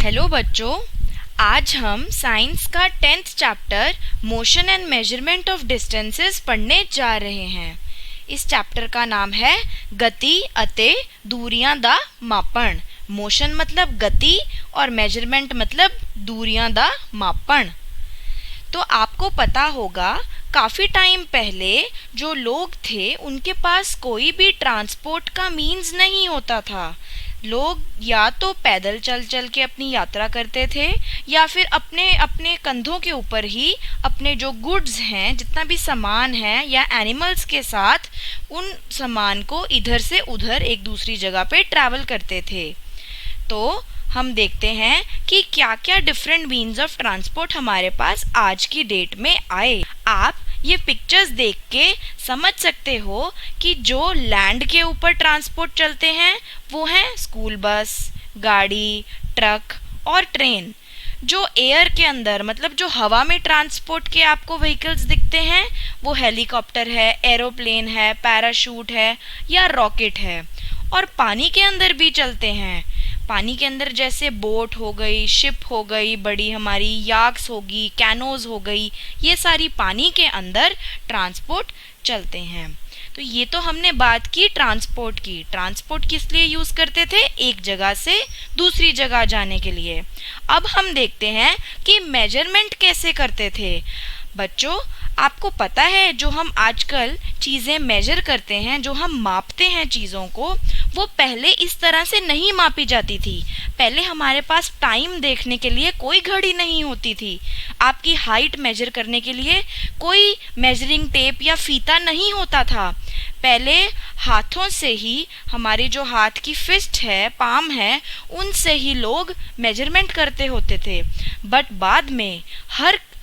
Hello बच्चों, आज हम साइंस का 10th chapter motion and measurement of distances पढ़ने जा रहे हैं। इस चैप्टर का नाम है गति ਅਤੇ दूरियां ਦਾ मापन। मोशन मतलब गति और मेजरमेंट मतलब दूरियां ਦਾ मापन। तो आपको पता होगा काफ़ी टाइम पहले जो लोग थे उनके पास कोई भी ट्रांसपोर्ट का मीन्स नहीं होता था। लोग या तो पैदल चल चल के अपनी यात्रा करते थे या फिर अपने अपने कंधों के ऊपर ही अपने जो गुड्स हैं, जितना भी सामान है, या एनिमल्स के साथ उन सामान को इधर से उधर एक दूसरी जगह पे ट्रैवल करते थे। तो हम देखते हैं कि क्या क्या डिफरेंट मीन्स ऑफ ट्रांसपोर्ट हमारे पास आज की डेट में आए। आप ये पिक्चर्स देख के समझ सकते हो कि जो लैंड के ऊपर ट्रांसपोर्ट चलते हैं वो हैं स्कूल बस, गाड़ी, ट्रक और ट्रेन। जो एयर के अंदर मतलब जो हवा में ट्रांसपोर्ट के आपको व्हीकल्स दिखते हैं वो हेलीकॉप्टर है, एरोप्लेन है, पैराशूट है या रॉकेट है। और पानी के अंदर भी चलते हैं। पानी के अंदर जैसे बोट हो गई, शिप हो गई, बड़ी हमारी याक्स होगी, कैनोज हो गई, ये सारी पानी के अंदर ट्रांसपोर्ट चलते हैं। तो ये तो हमने बात की ट्रांसपोर्ट की। ट्रांसपोर्ट किस लिए यूज करते थे? एक जगह से दूसरी जगह जाने के लिए। अब हम देखते हैं कि मेजरमेंट कैसे करते थे। बच्चों, आपको पता है जो हम आजकल चीज़ें मेजर करते हैं, जो हम मापते हैं चीज़ों को, वो पहले इस तरह से नहीं मापी जाती थी। पहले हमारे पास टाइम देखने के लिए कोई घड़ी नहीं होती थी। आपकी हाइट मेजर करने के लिए कोई मेजरिंग टेप या फीता नहीं होता था। पहले हाथों से ही, हमारे जो हाथ की फिस्ट है, पाम है, उनसे ही लोग मेजरमेंट करते होते थे। बट बाद में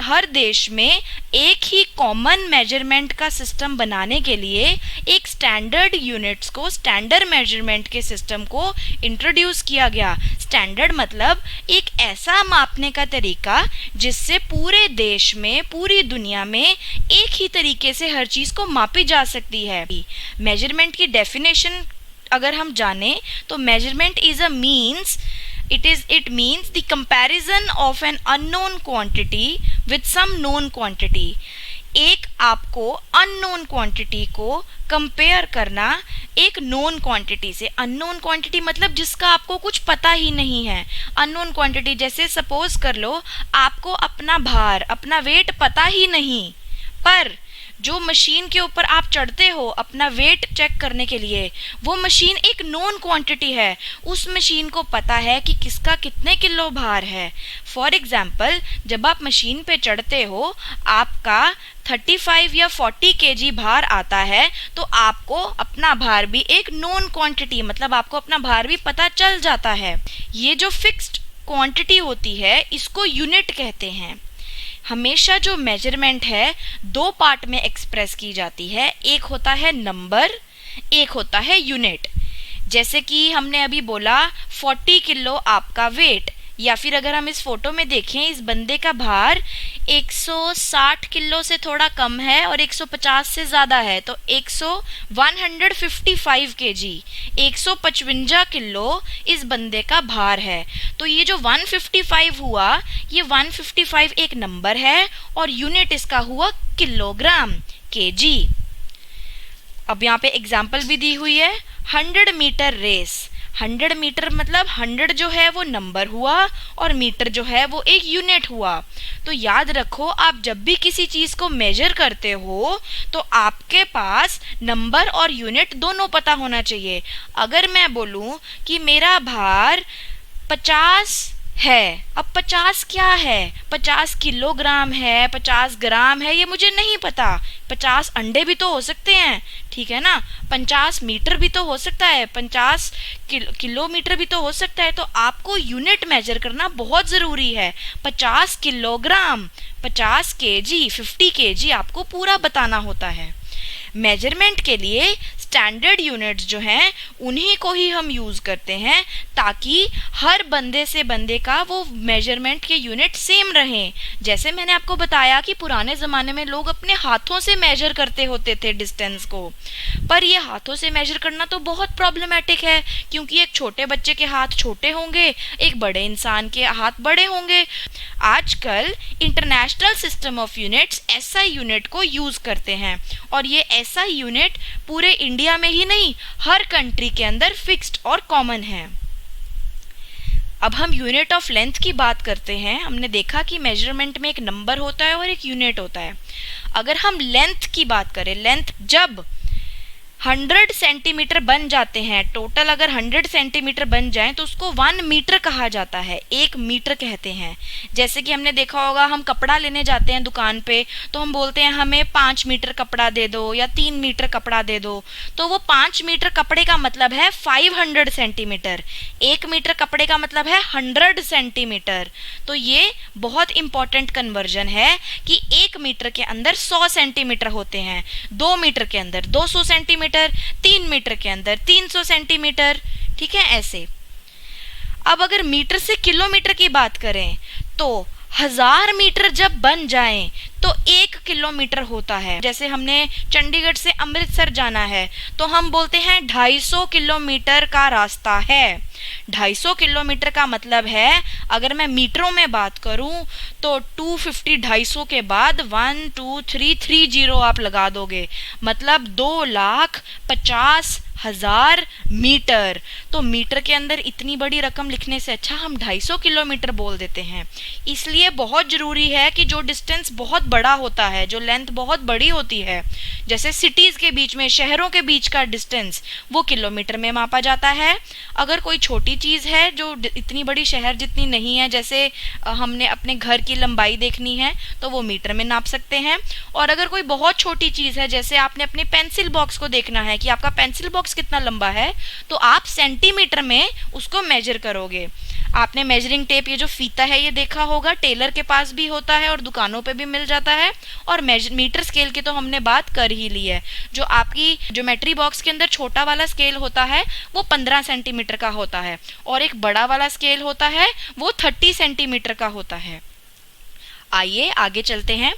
हर देश में एक ही कॉमन मेजरमेंट का सिस्टम बनाने के लिए एक स्टैंडर्ड यूनिट्स को, स्टैंडर्ड मेजरमेंट के सिस्टम को इंट्रोड्यूस किया गया। स्टैंडर्ड मतलब एक ऐसा मापने का तरीका जिससे पूरे देश में, पूरी दुनिया में एक ही तरीके से हर चीज को मापी जा सकती है। मेजरमेंट की डेफिनेशन अगर हम जाने तो measurement is a means, it means the comparison of an unknown quantity with some known quantity। एक आपको अननोन क्वांटिटी को कंपेयर करना एक नोन क्वांटिटी से। अननोन क्वांटिटी मतलब जिसका आपको कुछ पता ही नहीं है। अननोन क्वांटिटी जैसे सपोज कर लो आपको अपना भार, अपना वेट पता ही नहीं, पर जो मशीन के ऊपर आप चढ़ते हो अपना वेट चेक करने के लिए, वो मशीन एक नोन क्वांटिटी है। उस मशीन को पता है कि किसका कितने किलो भार है। फॉर एग्जाम्पल, जब आप मशीन पे चढ़ते हो, आपका 35 या 40 केजी भार आता है, तो आपको अपना भार भी एक नोन क्वांटिटी, मतलब आपको अपना भार भी पता चल जाता है। ये जो फिक्स्ड क्वांटिटी होती है इसको यूनिट कहते हैं। हमेशा जो मेजरमेंट है दो पार्ट में एक्सप्रेस की जाती है, एक होता है नंबर, एक होता है यूनिट। जैसे कि हमने अभी बोला 40 किलो आपका वेट, या फिर अगर हम इस फोटो में देखें, इस बंदे का भार 160 किलो से थोड़ा कम है और 150 से ज्यादा है, तो 155 केजी, 155 किलो इस बंदे का भार है। तो ये जो 155 हुआ, ये 155 एक नंबर है और यूनिट इसका हुआ किलोग्राम, केजी। अब यहाँ पे एग्जाम्पल भी दी हुई है, 100 मीटर रेस। 100 मीटर मतलब 100 जो है वो नंबर हुआ और मीटर जो है वो एक यूनिट हुआ। तो याद रखो, आप जब भी किसी चीज को मेजर करते हो तो आपके पास नंबर और यूनिट दोनों पता होना चाहिए। अगर मैं बोलूं कि मेरा भार 50 है, अब 50 क्या है? 50 किलोग्राम है, 50 ग्राम है, ये मुझे नहीं पता। 50 अंडे भी तो हो सकते हैं, ठीक है ना। 50 मीटर भी तो हो सकता है, 50 किलोमीटर भी तो हो सकता है। तो आपको यूनिट मेजर करना बहुत जरूरी है। 50 किलोग्राम, 50 केजी, 50 केजी आपको पूरा बताना होता है। मेजरमेंट के लिए स्टैंडर्ड यूनिट्स जो हैं उन्हीं को ही हम यूज़ करते हैं, ताकि हर बंदे से बंदे का वो मेजरमेंट के यूनिट सेम रहें। जैसे मैंने आपको बताया कि पुराने ज़माने में लोग अपने हाथों से मेजर करते होते थे डिस्टेंस को, पर ये हाथों से मेजर करना तो बहुत प्रॉब्लमेटिक है, क्योंकि एक छोटे बच्चे के हाथ छोटे होंगे, एक बड़े इंसान के हाथ बड़े होंगे। आजकल international system of units SI unit को यूज़ करते हैं, और ये एसआई यूनिट पूरे इंडिया में ही नहीं, हर कंट्री के अंदर फिक्स्ड और कॉमन है। अब हम यूनिट ऑफ लेंथ की बात करते हैं। हमने देखा कि मेजरमेंट में एक नंबर होता है और एक यूनिट होता है। अगर हम लेंथ की बात करें, लेंथ जब 100 सेंटीमीटर बन जाते हैं, टोटल अगर 100 सेंटीमीटर बन जाएं तो उसको 1 मीटर कहा जाता है, 1 मीटर कहते हैं। जैसे कि हमने देखा होगा, हम कपड़ा लेने जाते हैं दुकान पे तो हम बोलते हैं हमें 5 मीटर कपड़ा दे दो या 3 मीटर कपड़ा दे दो, तो वो 5 मीटर कपड़े का मतलब है 500 सेंटीमीटर, 1 मीटर कपड़े का मतलब है 100 सेंटीमीटर। तो ये बहुत इंपॉर्टेंट कन्वर्जन है कि 1 मीटर के अंदर 100 सेंटीमीटर होते हैं, 2 मीटर के अंदर 200 सेंटीमीटर, 3 मीटर के अंदर 300 सेंटीमीटर, ठीक है ऐसे। अब अगर मीटर से किलोमीटर की बात करें तो 1000 मीटर जब बन जाएं तो 1 किलोमीटर होता है। जैसे हमने चंडीगढ़ से अमृतसर जाना है तो हम बोलते हैं 250 किलोमीटर का रास्ता है। 250 किलोमीटर का मतलब है, अगर मैं मीटरों में बात करूं तो 250 250 के बाद 1 2 3 3 जीरो आप लगा दोगे, मतलब 2,50,000 मीटर। तो मीटर के अंदर इतनी बड़ी रकम लिखने से अच्छा हम 250 किलोमीटर बोल देते हैं। इसलिए बहुत जरूरी है कि जो डिस्टेंस बहुत बड़ा होता है, जो लेंथ बहुत बड़ी होती है, जैसे सिटीज के बीच में, शहरों के बीच का डिस्टेंस, वो किलोमीटर में मापा जाता है। अगर कोई छोटी चीज है जो इतनी बड़ी शहर जितनी नहीं है, जैसे हमने अपने घर की लंबाई देखनी है तो वो मीटर में नाप सकते हैं। और अगर कोई बहुत छोटी चीज है, जैसे आपने अपनी पेंसिल बॉक्स को देखना है कि आपका पेंसिल बॉक्स कितना लंबा है, तो आप सेंटीमीटर में उसको मेजर करोगे। आपने मेजरिंग टेप, ये जो फीता है, ये देखा होगा, टेलर के पास भी होता है और दुकानों पे भी मिल जाता है। और मीटर स्केल की तो हमने बात कर ही ली है। जो आपकी ज्योमेट्री बॉक्स के अंदर छोटा वाला स्केल होता है वो 15 सेंटीमीटर का होता है, और एक बड़ा वाला स्केल होता है वो 30 सेंटीमीटर का होता है। आइए आगे चलते हैं।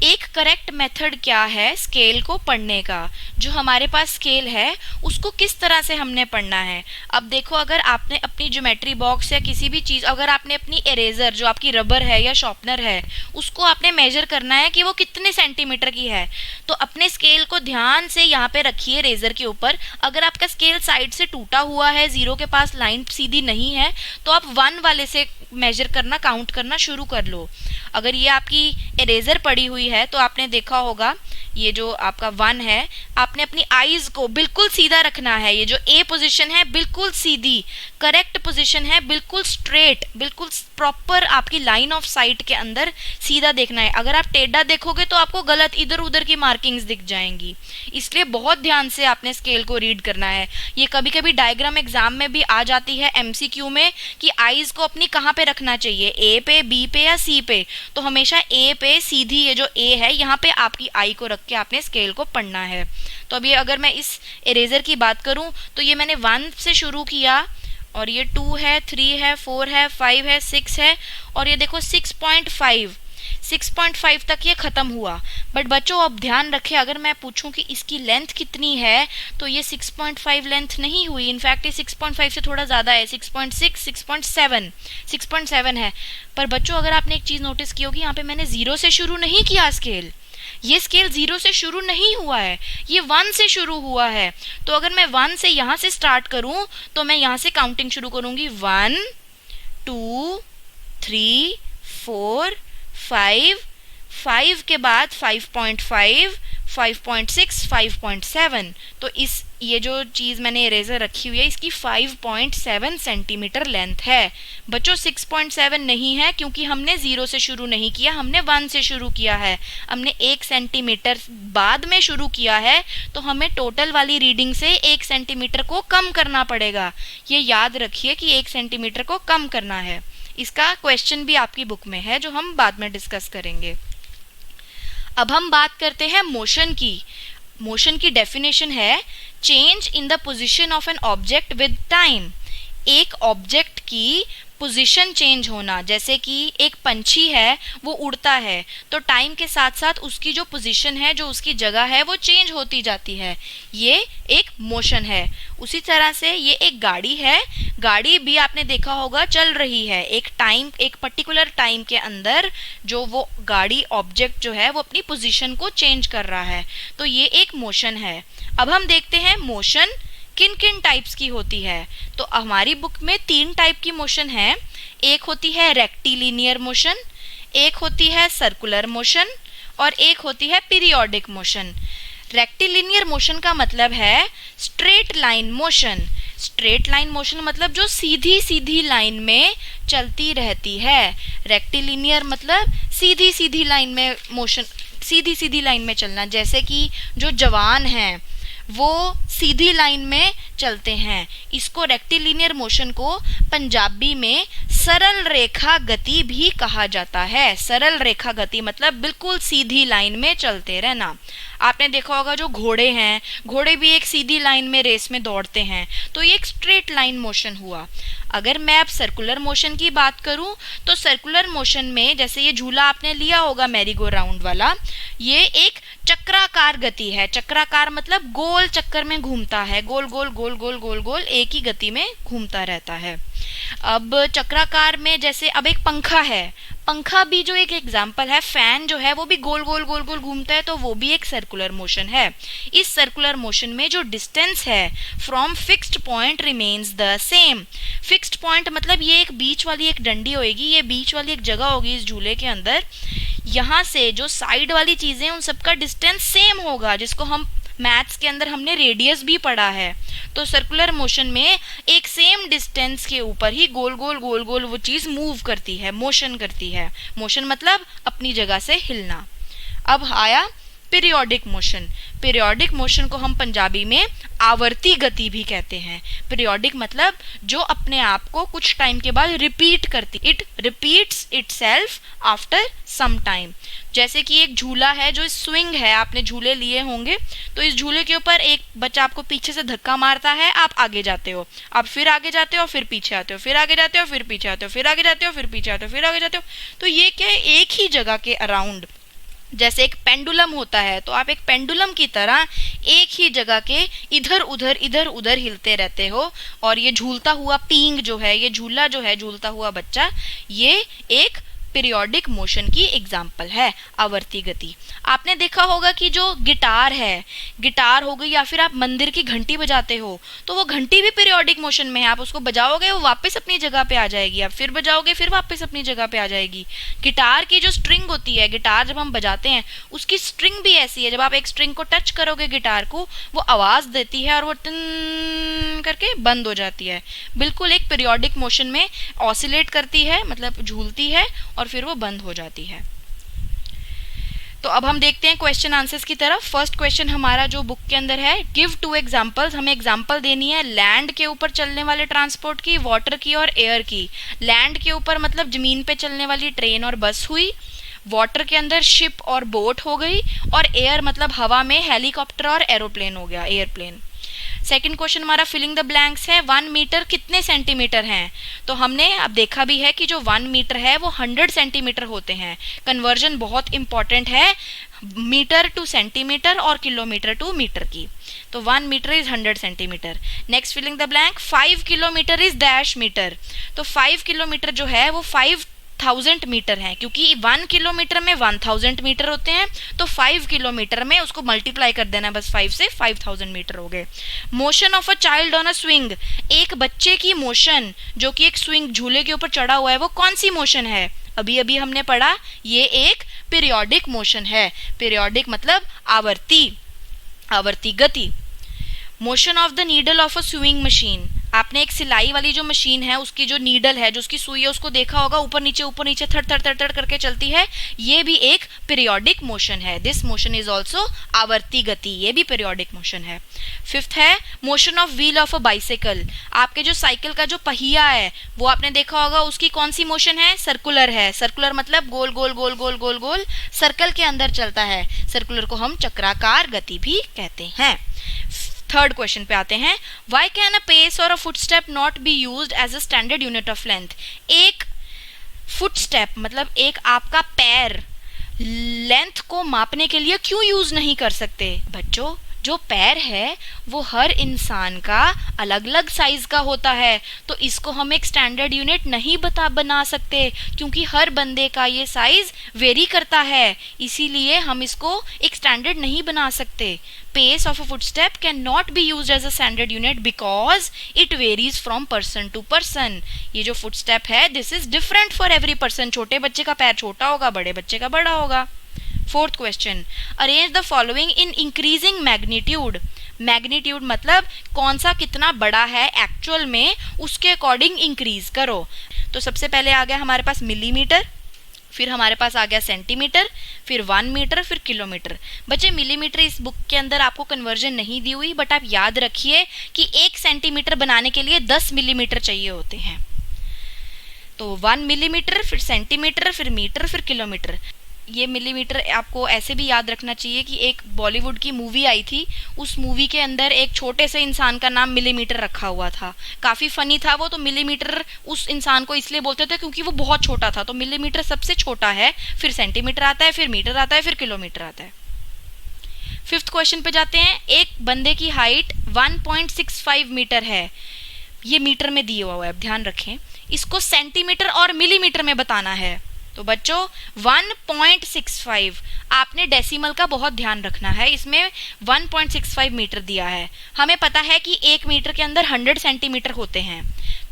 एक करेक्ट मेथड क्या है स्केल को पढ़ने का। जो हमारे पास स्केल है उसको किस तरह से हमने पढ़ना है। अब देखो, अगर आपने अपनी ज्योमेट्री बॉक्स या किसी भी चीज़, अगर आपने अपनी इरेजर जो आपकी रबर है या शार्पनर है उसको आपने मेजर करना है कि वो कितने सेंटीमीटर की है, तो अपने स्केल को ध्यान से यहाँ पे रखिए रेजर के ऊपर। अगर आपका स्केल साइड से टूटा हुआ है, जीरो के पास लाइन सीधी नहीं है, तो आप 1 वाले से मेजर करना, काउंट करना शुरू कर लो। अगर ये आपकी इरेजर पड़ी हुई है तो आपने देखा होगा ये जो आपका 1 है, आपने अपनी आईज को बिल्कुल सीधा रखना है। ये जो ए पोजीशन है बिल्कुल सीधी, करेक्ट पोजीशन है, बिल्कुल स्ट्रेट, बिल्कुल प्रॉपर आपकी लाइन ऑफ साइट के अंदर सीधा देखना है। अगर आप टेढ़ा देखोगे तो आपको गलत इधर उधर की मार्किंग्स दिख जाएंगी। इसलिए बहुत ध्यान से आपने स्केल को रीड करना है। ये कभी कभी डायग्राम एग्जाम में भी आ जाती है एमसीक्यू में कि आईज को अपनी कहाँ पे रखना चाहिए, ए पे, बी पे या सी पे। तो हमेशा ए पे सीधी, ये जो ए है यहाँ पे आपकी आई को रख के आपने स्केल को पढ़ना है। तो अभी अगर मैं इस इरेजर की बात करूं तो ये मैंने 1 से शुरू किया, और ये 2 है, 3 है, 4 है, 5 है, 6 है, और ये देखो 6.5 तक ये खत्म हुआ। बट बच्चों अब ध्यान रखें, अगर मैं पूछूं कि इसकी लेंथ कितनी है तो ये 6.5 लेंथ नहीं हुई। इनफैक्ट ये 6.5 से थोड़ा ज़्यादा है, 6.6, 6.7 है। पर बच्चों अगर आपने एक चीज़ नोटिस की होगी, यहाँ पे मैंने 0 से शुरू नहीं किया स्केल। ये स्केल 0 से शुरू नहीं हुआ है, ये 1 से शुरू हुआ है। तो अगर मैं 1 से यहाँ से स्टार्ट करूं तो मैं यहाँ से काउंटिंग शुरू करूंगी, 1 2 3 4 5 के बाद 5.5, 5.6, 5.7। तो इस ये जो चीज़ मैंने इरेजर रखी हुई है इसकी 5.7 सेंटीमीटर लेंथ है। बच्चों 6.7 नहीं है, क्योंकि हमने 0 से शुरू नहीं किया, हमने 1 से शुरू किया है। हमने 1 सेंटीमीटर बाद में शुरू किया है, तो हमें टोटल वाली रीडिंग से 1 सेंटीमीटर को कम करना पड़ेगा। ये याद रखिए कि 1 सेंटीमीटर को कम करना है। इसका क्वेश्चन भी आपकी बुक में है जो हम बाद में डिस्कस करेंगे। अब हम बात करते हैं मोशन की। मोशन की डेफिनेशन है change in the position of an object with time. एक ऑब्जेक्ट की पोजीशन चेंज होना, जैसे कि एक पंछी है वो उड़ता है तो टाइम के साथ साथ उसकी जो पोजीशन है, जो उसकी जगह है, वो चेंज होती जाती है, ये एक मोशन है। उसी तरह से ये एक गाड़ी है, गाड़ी भी आपने देखा होगा चल रही है, एक पर्टिकुलर टाइम के अंदर जो वो गाड़ी ऑब्जेक्ट जो है वो अपनी पोजीशन को चेंज कर रहा है, तो ये एक मोशन है। अब हम देखते हैं मोशन किन किन टाइप्स की होती है। तो हमारी बुक में 3 टाइप की मोशन है। एक होती है रेक्टिलिनियर मोशन, एक होती है सर्कुलर मोशन और एक होती है पीरियोडिक मोशन। रेक्टिलिनियर मोशन का मतलब है straight line motion. Straight line motion मतलब जो सीधी सीधी लाइन में चलती रहती है। रेक्टिलिनियर मतलब सीधी सीधी लाइन में मोशन, सीधी सीधी लाइन में चलना, जैसे कि जो जवान हैं वो सीधी लाइन में चलते हैं। इसको रेक्टिलिनियर मोशन को पंजाबी में सरल रेखा गति भी कहा जाता है। सरल रेखा गति मतलब बिल्कुल सीधी लाइन में चलते रहना। आपने देखा होगा जो घोड़े हैं, घोड़े भी एक सीधी लाइन में रेस में दौड़ते हैं, तो ये एक स्ट्रेट लाइन मोशन हुआ। अगर मैं अब सर्कुलर मोशन की बात करूं तो सर्कुलर मोशन में, जैसे ये झूला आपने लिया होगा मैरी गो राउंड वाला, ये एक चक्राकार गति है। चक्राकार मतलब गोल चक्कर में घूमता है, गोल गोल गोल गोल गोल गोल एक ही गति में घूमता रहता है। अब चक्राकार में जैसे अब एक पंखा है, पंखा भी जो एक एग्जाम्पल है, फैन जो है वो भी गोल गोल गोल गोल घूमता है, तो वो भी एक सर्कुलर मोशन है। इस सर्कुलर मोशन में जो डिस्टेंस है from fixed point remains the same. Fixed point मतलब ये एक बीच वाली एक डंडी होगी, ये बीच वाली एक जगह होगी इस झूले के अंदर, यहाँ से जो साइड वाली चीजें उन सबका डिस्टेंस सेम होगा, जिसको हम मैथ्स के अंदर हमने रेडियस भी पढ़ा है। तो सर्कुलर मोशन में एक सेम डिस्टेंस के ऊपर ही गोल गोल गोल गोल वो चीज मूव करती है, मोशन करती है। मोशन मतलब अपनी जगह से हिलना। अब आया पीरियोडिक मोशन। पीरियोडिक मोशन को हम पंजाबी में आवर्ती गति भी कहते हैं। पीरियोडिक मतलब जो अपने आप को कुछ टाइम के बाद रिपीट करती, it repeats itself after some time. जैसे कि एक झूला है जो स्विंग है, आपने झूले लिए होंगे, तो इस झूले के ऊपर एक बच्चा आपको पीछे से धक्का मारता है, आप आगे जाते हो, आप फिर आगे जाते हो, फिर पीछे आते हो, फिर आगे जाते हो, फिर पीछे आते हो, फिर आगे जाते हो, फिर पीछे आते हो, फिर आगे जाते हो। तो ये क्या है, एक ही जगह के अराउंड, जैसे एक पेंडुलम होता है, तो आप एक पेंडुलम की तरह एक ही जगह के इधर उधर हिलते रहते हो। और ये झूलता हुआ पींग जो है, ये झूला जो है, झूलता हुआ बच्चा, ये एक पीरियोडिक मोशन की एग्जाम्पल है, आवर्ती गति। आपने देखा होगा कि जो गिटार है, गिटार हो गई, या फिर आप मंदिर की घंटी बजाते हो, तो वो घंटी भी पीरियोडिक मोशन में है। आप उसको बजाओगे वो वापस अपनी जगह पे आ जाएगी, आप फिर बजाओगे फिर वापस अपनी जगह पे आ जाएगी। गिटार की जो स्ट्रिंग होती है, गिटार जब हम बजाते हैं उसकी स्ट्रिंग भी ऐसी है, जब आप एक स्ट्रिंग को टच करोगे गिटार को, वो आवाज देती है और वो टन करके बंद हो जाती है। बिल्कुल एक पीरियोडिक मोशन में ऑसिलेट करती है, मतलब झूलती है और फिर वो बंद हो जाती है। तो अब हम देखते हैं क्वेश्चन आंसर्स की तरफ। फर्स्ट क्वेश्चन हमारा जो बुक के अंदर है, गिव 2 एग्जांपल्स। हमें एग्जांपल देनी है लैंड के ऊपर चलने वाले ट्रांसपोर्ट की, वाटर की और एयर की। लैंड के ऊपर मतलब जमीन पे चलने वाली ट्रेन और बस हुई, वाटर के अंदर शिप और बोट हो गई, और एयर मतलब हवा में हेलीकॉप्टर और एरोप्लेन हो गया, एयरप्लेन। सेकंड क्वेश्चन हमारा फिलिंग द ब्लैंक्स है, 1 मीटर कितने सेंटीमीटर हैं। तो हमने अब देखा भी है कि जो 1 मीटर है वो 100 सेंटीमीटर होते हैं। कन्वर्जन बहुत इंपॉर्टेंट है, मीटर टू सेंटीमीटर और किलोमीटर टू मीटर की। तो 1 metre is 100 centimetre. Next filling the blank, 5 kilometre is dash metre. तो 5 किलोमीटर जो है वो 5000 मीटर है, क्योंकि 1 किलोमीटर में 1000 मीटर होते हैं, तो 5 किलोमीटर में उसको मल्टीप्लाई कर देना बस 5 से, 5000 मीटर हो गए। Motion of a child on a swing, एक बच्चे की मोशन जो कि एक स्विंग झूले के ऊपर चढ़ा हुआ है, वो कौन सी मोशन है। अभी अभी हमने पढ़ा, ये एक पीरियोडिक मोशन है। पीरियोडिक मतलब आवर्ती, आवर्ती गति। Motion of the needle of a swing machine, आपने एक सिलाई वाली जो मशीन है उसकी जो नीडल है, जो उसकी सुई है, उसको देखा होगा, ऊपर नीचे थड़ थड़ थड़ थड़ करके चलती है। ये भी एक पीरियोडिक मोशन है। दिस मोशन इज ऑल्सो आवर्ती गति, ये भी पीरियोडिक मोशन है। फिफ्थ है motion of wheel of a bicycle. आपके जो साइकिल का जो पहिया है वो आपने देखा होगा, उसकी कौन सी मोशन है? सर्कुलर है। सर्कुलर मतलब गोल गोल गोल गोल गोल गोल सर्कल के अंदर चलता है। सर्कुलर को हम चक्राकार गति भी कहते हैं। थर्ड क्वेश्चन पे आते हैं, Y can a pace or a footstep not be used as a standard unit of length. एक फुटस्टेप मतलब एक आपका पैर लेंथ को मापने के लिए क्यों यूज नहीं कर सकते? बच्चों, जो पैर है वो हर इंसान का अलग अलग साइज का होता है, तो इसको हम एक स्टैंडर्ड यूनिट नहीं बना सकते, क्योंकि हर बंदे का ये साइज वेरी करता है, इसीलिए हम इसको एक स्टैंडर्ड नहीं बना सकते। Pace of a footstep cannot be used as a standard unit because it varies from person to person. ये जो footstep है, this is different for every person. छोटे बच्चे का पैर छोटा होगा, बड़े बच्चे का बड़ा होगा। Fourth question, arrange the following in increasing magnitude. Magnitude मतलब कौन सा कितना बड़ा है एक्चुअल में, उसके अकॉर्डिंग इंक्रीज करो। तो सबसे पहले आ गया हमारे पास मिलीमीटर, फिर हमारे पास आ गया सेंटीमीटर, फिर 1 मीटर, फिर किलोमीटर। बच्चे मिलीमीटर इस बुक के अंदर आपको कन्वर्जन नहीं दी हुई, बट आप याद रखिए कि 1 सेंटीमीटर बनाने के लिए 10 मिलीमीटर चाहिए होते हैं। तो 1 मिलीमीटर, फिर सेंटीमीटर, फिर मीटर, फिर किलोमीटर। ये मिलीमीटर आपको ऐसे भी याद रखना चाहिए कि एक बॉलीवुड की मूवी आई थी, उस मूवी के अंदर एक छोटे से इंसान का नाम मिलीमीटर रखा हुआ था। काफ़ी फनी था वो। तो मिलीमीटर उस इंसान को इसलिए बोलते थे क्योंकि वो बहुत छोटा था। तो मिलीमीटर सबसे छोटा है, फिर सेंटीमीटर आता है, फिर मीटर आता है, फिर किलोमीटर आता है। फिफ्थ क्वेश्चन पे जाते हैं। एक बंदे की हाइट 1.65 मीटर है, ये मीटर में दिया हुआ है, अब ध्यान रखें। इसको सेंटीमीटर और मिलीमीटर में बताना है। तो बच्चों 1.65, आपने डेसिमल का बहुत ध्यान रखना है, इसमें 1.65 मीटर दिया है। हमें पता है कि 1 मीटर के अंदर 100 सेंटीमीटर होते हैं,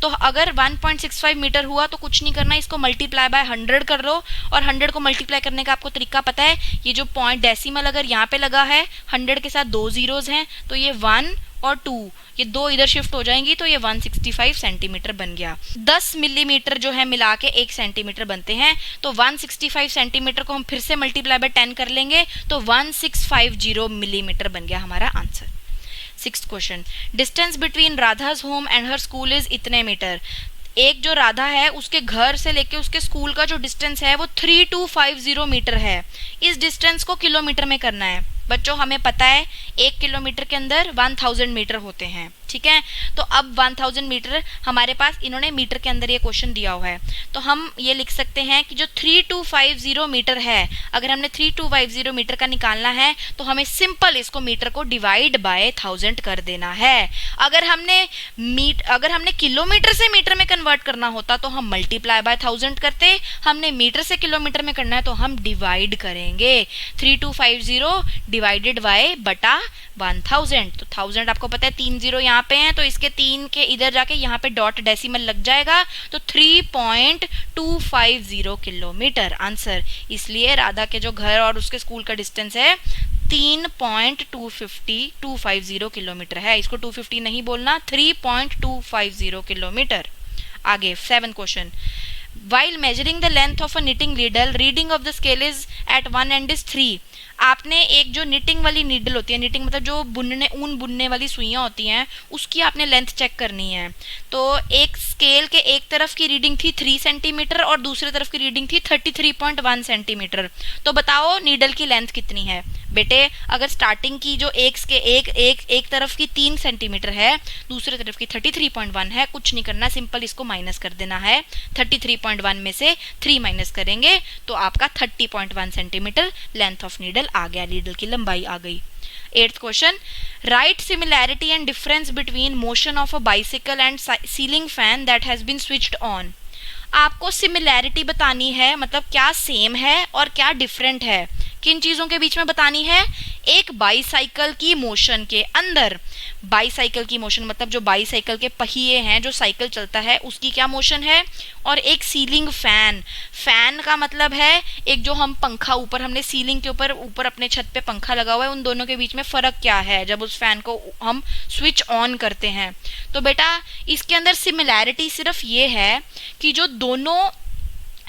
तो अगर 1.65 मीटर हुआ तो कुछ नहीं करना, इसको मल्टीप्लाई बाय 100 कर लो। और 100 को मल्टीप्लाई करने का आपको तरीका पता है, ये जो पॉइंट डेसिमल अगर यहाँ पे लगा है, 100 के साथ 2 जीरोज हैं, तो ये 1 और 2, ये 2 इधर शिफ्ट हो जाएंगी, तो ये 165 सेंटीमीटर बन गया। 10 मिलीमीटर जो है मिला के 1 सेंटीमीटर बनते हैं, तो 165 सेंटीमीटर को हम फिर से मल्टीप्लाई बाय 10 कर लेंगे, तो 1650 मिलीमीटर बन गया हमारा answer. Sixth question, distance between Radha's home and her school is इतने मीटर। एक जो राधा है उसके घर से लेके उसके स्कूल का जो डिस्टेंस है वो 3250 मीटर है। इस डिस्टेंस को किलोमीटर में करना है। बच्चों हमें पता है 1 किलोमीटर के अंदर 1000 मीटर होते हैं, ठीक है। तो अब 1000 मीटर हमारे पास, इन्होंने मीटर के अंदर ये क्वेश्चन दिया हुआ है, तो हम ये लिख सकते हैं कि जो 3250 मीटर है, अगर हमने 3250 मीटर का निकालना है तो हमें सिंपल इसको मीटर को डिवाइड बाय 1000 कर देना है। अगर हमने किलोमीटर से मीटर में कन्वर्ट करना होता तो हम मल्टीप्लाई बाय 1000 करते, हमने मीटर से किलोमीटर में करना है तो हम डिवाइड करेंगे। 3250 डिवाइडेड बाय बटा 1000, तो 1000 आपको पता है 3 जीरो यहाँ पे हैं, तो इसके 3 के इधर जाके यहाँ पे डॉट डेसिमल लग जाएगा, तो 3.250 किलोमीटर आंसर। इसलिए राधा के जो घर और उसके स्कूल का डिस्टेंस है 3.250 किलोमीटर है। इसको 250 नहीं बोलना, 3.250 किलोमीटर। आगे 7th question, while measuring the length of a knitting needle, reading of the scale is at one end is 3। आपने एक जो निटिंग वाली नीडल होती है, निटिंग मतलब जो ऊन बुनने वाली सुइयां होती हैं, उसकी आपने लेंथ चेक करनी है। तो एक स्केल के एक तरफ की रीडिंग थी 3 सेंटीमीटर और दूसरी तरफ की रीडिंग थी 33.1 सेंटीमीटर। तो बताओ नीडल की लेंथ कितनी है? बेटे अगर स्टार्टिंग की जो एक तरफ की 3 सेंटीमीटर है, दूसरी तरफ की 33.1 है, कुछ नहीं करना, सिंपल इसको माइनस कर देना है। 33.1 में से 3 माइनस करेंगे तो आपका 30.1 सेंटीमीटर लेंथ ऑफ नीडल आ गया, नीडल की लंबाई आ गई। 8th question, write similarity and difference between motion of a bicycle and ceiling fan that has been switched on. आपको सिमिलैरिटी बतानी है, मतलब क्या सेम है और क्या डिफरेंट है। किन चीजों के बीच में बतानी है? एक बाईसाइकिल की मोशन के अंदर, बाईसाइकिल की मोशन मतलब जो बाईसाइकिल के पहिए हैं, जो साइकिल चलता है उसकी क्या मोशन है, और एक सीलिंग फैन, फैन का मतलब है एक जो हम पंखा ऊपर हमने सीलिंग के ऊपर अपने छत पे पंखा लगा हुआ है, उन दोनों के बीच में फर्क क्या है जब उस फैन को हम स्विच ऑन करते हैं। तो बेटा इसके अंदर सिमिलैरिटी सिर्फ ये है कि जो दोनों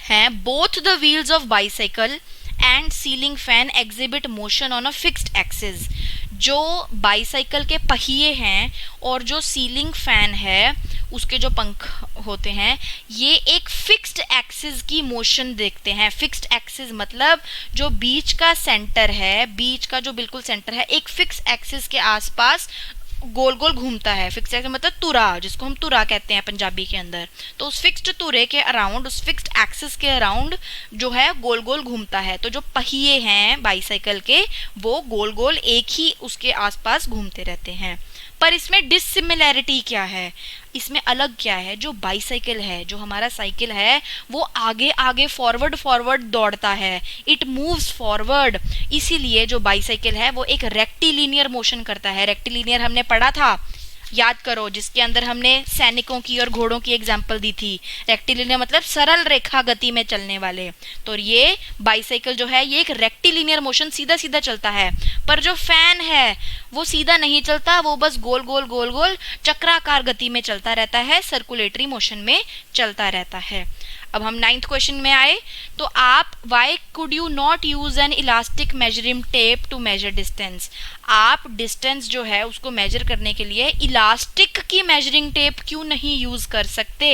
हैं, both the wheels of bicycle and ceiling fan exhibit motion on a fixed axis. जो बाईसाइकिल के पहिए हैं और जो सीलिंग फैन है उसके जो पंख होते हैं, ये एक फिक्स्ड एक्सिस की मोशन देखते हैं। फिक्स्ड एक्सिस मतलब जो बीच का सेंटर है, बीच का जो बिल्कुल सेंटर है, एक फिक्स एक्सिस के आसपास गोल गोल घूमता है। फिक्स एक्सिस मतलब तुरा, जिसको हम तुरा कहते हैं पंजाबी के अंदर। तो उस फिक्स्ड तुरे के अराउंड, उस फिक्स्ड एक्सिस के अराउंड जो है गोल गोल घूमता है। तो जो पहिए हैं बाईसाइकिल के वो गोल गोल एक ही उसके आसपास घूमते रहते हैं। पर इसमें डिसिमिलैरिटी क्या है, इसमें अलग क्या है? जो बाईसाइकिल है, जो हमारा साइकिल है, वो आगे आगे फॉरवर्ड फॉरवर्ड दौड़ता है, इट मूव्स फॉरवर्ड। इसीलिए जो बाईसाइकिल है वो एक रेक्टिलिनियर मोशन करता है। रेक्टिलिनियर हमने पढ़ा था, याद करो, जिसके अंदर हमने सैनिकों की और घोड़ों की एग्जाम्पल दी थी। रेक्टिलिनियर मतलब सरल रेखा गति में चलने वाले। तो ये बाईसाइकिल जो है ये एक रेक्टिलिनियर मोशन, सीधा सीधा चलता है। पर जो फैन है वो सीधा नहीं चलता, वो बस गोल गोल गोल गोल चक्राकार गति में चलता रहता है, सर्कुलेटरी मोशन में चलता रहता है। अब हम 9th क्वेश्चन में आए तो आप why could you not use an elastic measuring tape to measure distance. आप डिस्टेंस जो है उसको मेजर करने के लिए इलास्टिक की मेजरिंग टेप क्यों नहीं यूज कर सकते?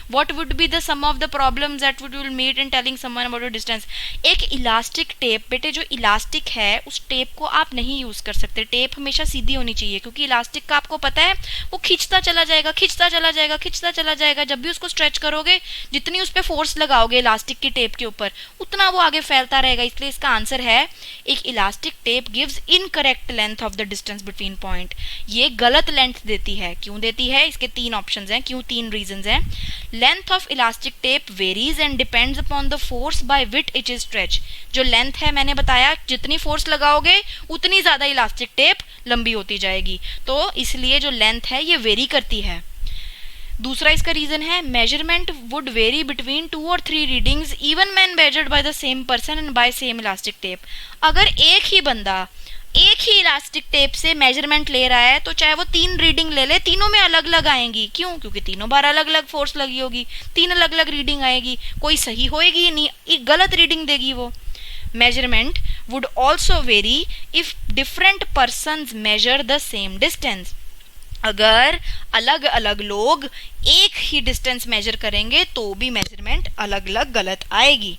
What would be the some of the problems that would will meet in telling someone about the distance. एक इलास्टिक टेप, बेटे जो इलास्टिक है उस टेप को आप नहीं यूज कर सकते। टेप हमेशा सीधी होनी चाहिए, क्योंकि इलास्टिक का आपको पता है वो खींचता चला जाएगा, खींचता चला जाएगा, खींचता चला जाएगा। जब भी उसको स्ट्रेच करोगे, जितनी उस पर फोर्स लगाओगे इलास्टिक की टेप के ऊपर, उतना वो आगे फैलता रहेगा। इसलिए इसका आंसर है एक elastic tape gives incorrect length of the distance between point. ये गलत लेंथ देती है। क्यों देती है? इसके 3 ऑप्शंस हैं। क्यों? 3 रीजंस हैं। Length of elastic tape varies and depends upon the force by which it is stretch. जो लेंथ है, मैंने बताया जितनी फोर्स लगाओगे उतनी ज्यादा इलास्टिक टेप लंबी होती जाएगी। तो इसलिए जो लेंथ है ये वेरी करती है। दूसरा इसका रीजन है मेजरमेंट वुड वेरी बिटवीन 2 और 3 readings even man measured by the same person and by same elastic tape. अगर एक ही बंदा एक ही इलास्टिक टेप से मेजरमेंट ले रहा है तो चाहे वो 3 रीडिंग ले ले, तीनों में अलग अलग आएंगी। क्यों? क्योंकि तीनों बार अलग अलग फोर्स लगी होगी, 3 अलग अलग रीडिंग आएगी, कोई सही होएगी ही नहीं, एक गलत रीडिंग देगी वो। Measurement would also very if different persons measure the same distance. अगर अलग अलग लोग एक ही डिस्टेंस मेजर करेंगे तो भी मेजरमेंट अलग अलग गलत आएगी।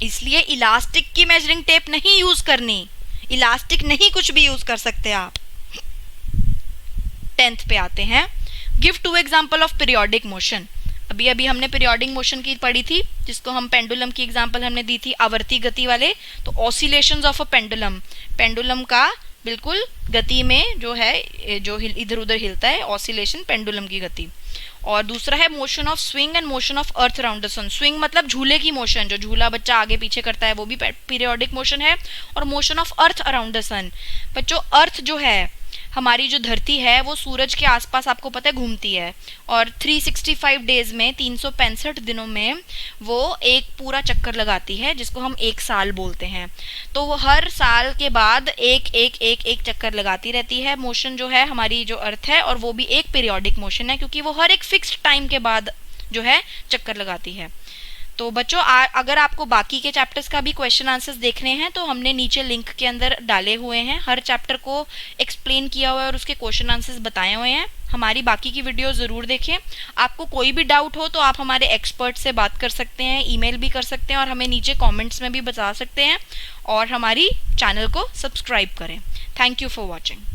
इसलिए इलास्टिक की मेजरिंग टेप नहीं यूज करनी, इलास्टिक नहीं कुछ भी यूज कर सकते आप। 10th पे आते हैं। Give 2 example of periodic motion. अभी अभी हमने पीरियोडिक मोशन की पढ़ी थी, जिसको हम पेंडुलम की एग्जाम्पल हमने दी थी आवर्ती गति वाले। तो oscillations of a pendulum, pendulum का बिल्कुल गति में जो है जो इधर उधर हिलता है, ऑसिलेशन पेंडुलम की गति। और दूसरा है motion of swing and motion of earth around the sun. Swing मतलब झूले की मोशन, जो झूला बच्चा आगे पीछे करता है वो भी पीरियोडिक मोशन है। और motion of earth around the sun, बच्चों अर्थ जो है हमारी जो धरती है वो सूरज के आसपास आपको पता है घूमती है, और 365 डेज में 365 दिनों में वो एक पूरा चक्कर लगाती है, जिसको हम एक साल बोलते हैं। तो वो हर साल के बाद एक एक एक एक चक्कर लगाती रहती है। मोशन जो है हमारी जो अर्थ है, और वो भी एक पीरियोडिक मोशन है, क्योंकि वो हर एक फिक्स्ड टाइम के बाद जो है चक्कर लगाती है। तो बच्चों अगर आपको बाकी के चैप्टर्स का भी क्वेश्चन आंसर्स देखने हैं तो हमने नीचे लिंक के अंदर डाले हुए हैं, हर चैप्टर को एक्सप्लेन किया हुआ है और उसके क्वेश्चन आंसर्स बताए हुए हैं। हमारी बाकी की वीडियो ज़रूर देखें। आपको कोई भी डाउट हो तो आप हमारे एक्सपर्ट से बात कर सकते हैं, ईमेल भी कर सकते हैं, और हमें नीचे कमेंट्स में भी बता सकते हैं। और हमारी चैनल को सब्सक्राइब करें। Thank you for watching.